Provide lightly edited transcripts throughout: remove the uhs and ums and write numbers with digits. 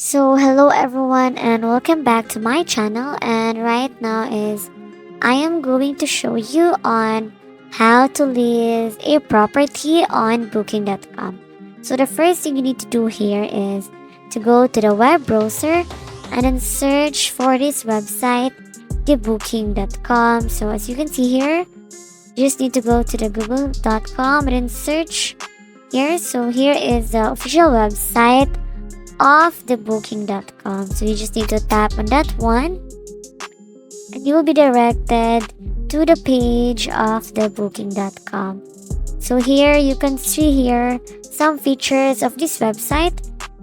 Hello everyone and welcome back to my channel, and right now is I am going to show you on how to list a property on booking.com. So the first thing you need to do here is to go to the web browser and then search for this website, the booking.com. So as you can see here, you just need to go to the google.com and then search here. So here is the official website of the booking.com. So you just need to tap on that one and you will be directed to the page of the booking.com. So here you can see here some features of this website,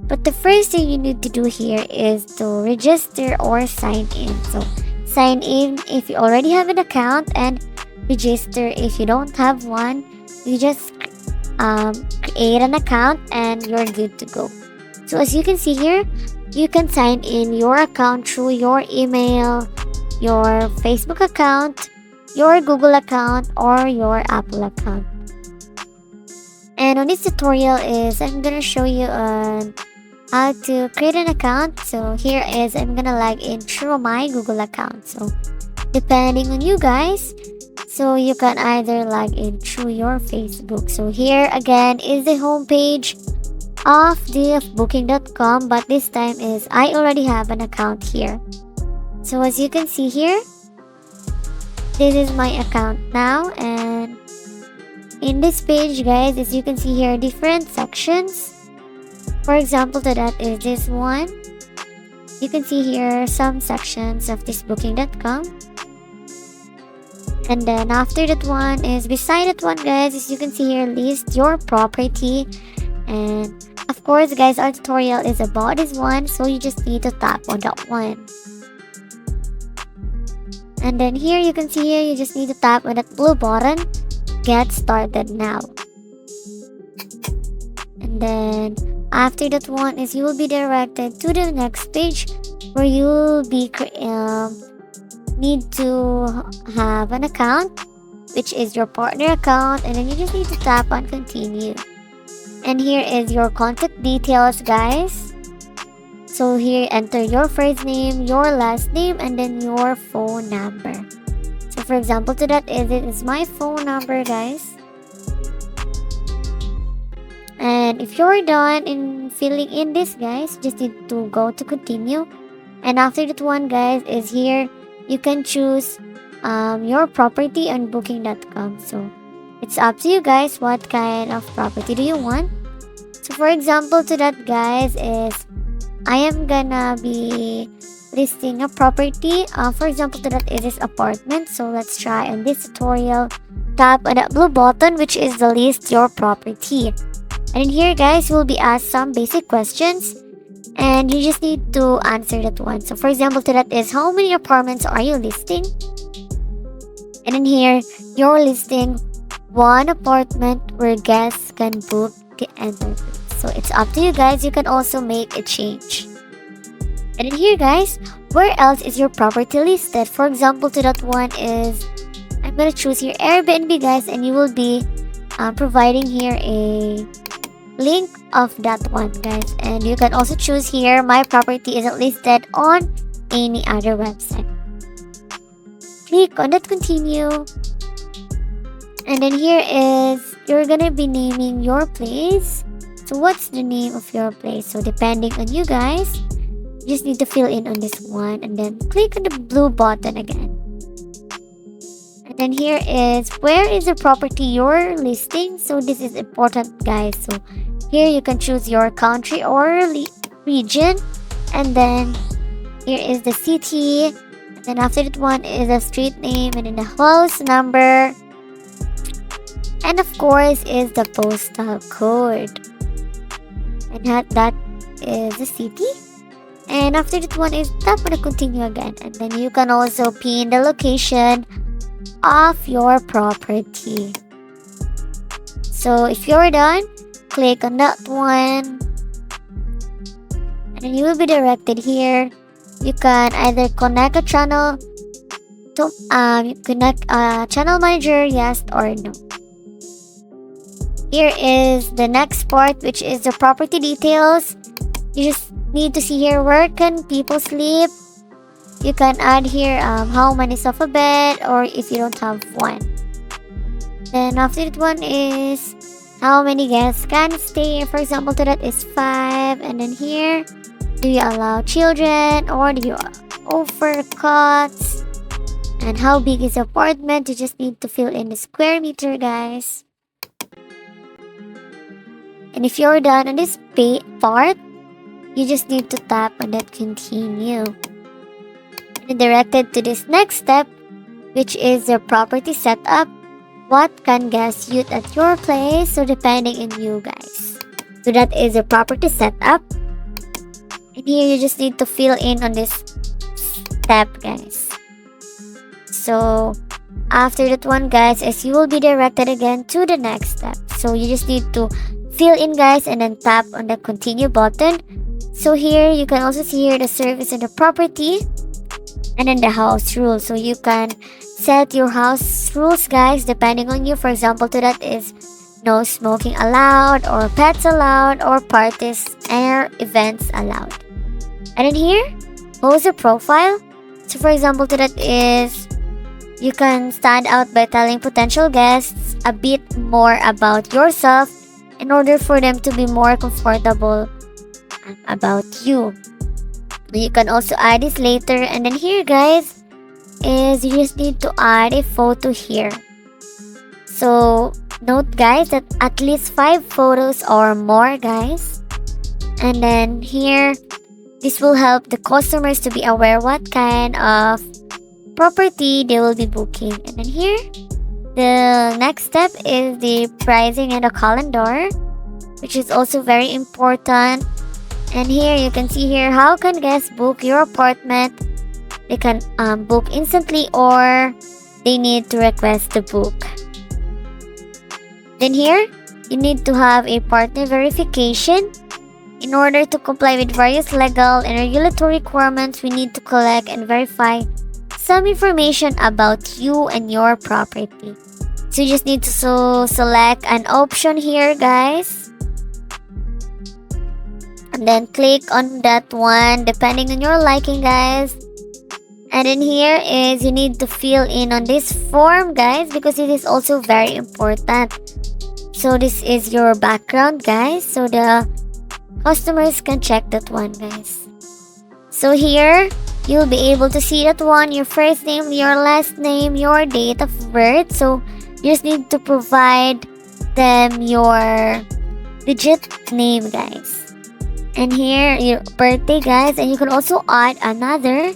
but the first thing you need to do here is to register or sign in. So sign in if you already have an account, and register if you don't have one. You just create an account and you're good to go. So as you can see here, you can sign in your account through your email, your Facebook account, your Google account, or your Apple account. And on this tutorial I'm gonna show you how to create an account. So here is I'm gonna log in through my Google account. So depending on you guys, so you can either log in through your Facebook. So here again is the homepage of the booking.com, but this time is I already have an account here. So as you can see here, this is my account now, and in this page guys, as you can see here, different sections. For example, that is this one. You can see here some sections of this booking.com, and then after that one is beside that one guys, as you can see here, list your property. And of course guys, our tutorial is about this one, so you just need to tap on that one. And then here you can see here, you just need to tap on that blue button, get started now. And then after that one is you will be directed to the next page where you will be need to have an account, which is your partner account, and then you just need to tap on continue. And here is your contact details guys. So here enter your first name, your last name, and then your phone number. So for example, to that is it is my phone number guys. And if you're done in filling in this guys, just need to go to continue. And after that one guys is here you can choose your property on booking.com. So it's up to you guys what kind of property do you want. So for example, to that guys is I am gonna be listing a property. For example, to that is this apartment. So let's try on this tutorial. Tap on that blue button, which is the list your property. And in here guys, you will be asked some basic questions and you just need to answer that one. So for example, to that is how many apartments are you listing? And in here, you're listing one apartment where guests can book the entrance. So it's up to you guys. You can also make a change. And in here guys, where else is your property listed? For example, to that one is I'm gonna choose here Airbnb guys, and you will be providing here a link of that one guys. And you can also choose here my property isn't listed on any other website. Click on that continue. And then here is you're gonna be naming your place. So what's the name of your place? So depending on you guys, you just need to fill in on this one and then click on the blue button again. And then here is where is the property you're listing. So this is important guys. So here you can choose your country or region, and then here is the city, and then after that one is a street name, and then the house number, and of course is the postal code, and that is the city. And after that one is tap on the continue again, and then you can also pin the location of your property. So if you're done, click on that one and then you will be directed here. You can either connect a channel to connect a channel manager, yes or no. Here is the next part, which is the property details. You just need to see here where can people sleep. You can add here how many sofa bed or if you don't have one. Then after that one is how many guests can stay. For example, to that is 5. And then here, do you allow children or do you offer cots? And how big is the apartment? You just need to fill in the square meter, guys. And if you're done on this part, you just need to tap on that continue. And directed to this next step, which is the property setup. What can guests use at your place? So depending on you guys. So that is the property setup. And here you just need to fill in on this step, guys. So after that one, guys, as you will be directed again to the next step. So you just need to fill in, guys, and then tap on the continue button. So here you can also see here the service and the property and then the house rules. So you can set your house rules, guys, depending on you. For example, to that is no smoking allowed or pets allowed or parties or events allowed. And then here, host a profile. So for example, to that is you can stand out by telling potential guests a bit more about yourself in order for them to be more comfortable about you. You can also add this later. And then here, guys, is you just need to add a photo here. So note, guys, that at least 5 photos or more, guys. And then here, this will help the customers to be aware what kind of property they will be booking. And then here, the next step is the pricing and the calendar, which is also very important. And here you can see here how can guests book your apartment. They can book instantly or they need to request to book. Then here, you need to have a partner verification. In order to comply with various legal and regulatory requirements, we need to collect and verify some information about you and your property. So you just need to select an option here, guys. And then click on that one depending on your liking, guys. And then here is you need to fill in on this form, guys, because it is also very important. So this is your background, guys, so the customers can check that one, guys. So here you'll be able to see that one, your first name, your last name, your date of birth. So you just need to provide them your legit name, guys. And here your birthday, guys, and you can also add another.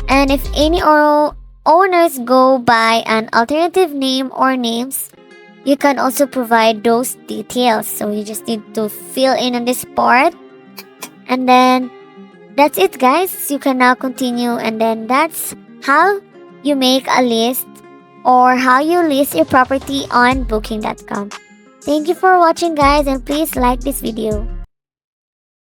And if any owners go by an alternative name or names, you can also provide those details. So you just need to fill in on this part. And then that's it, guys. You can now continue. And then that's how you make a list or how you list your property on booking.com. Thank you for watching, guys, and please like this video.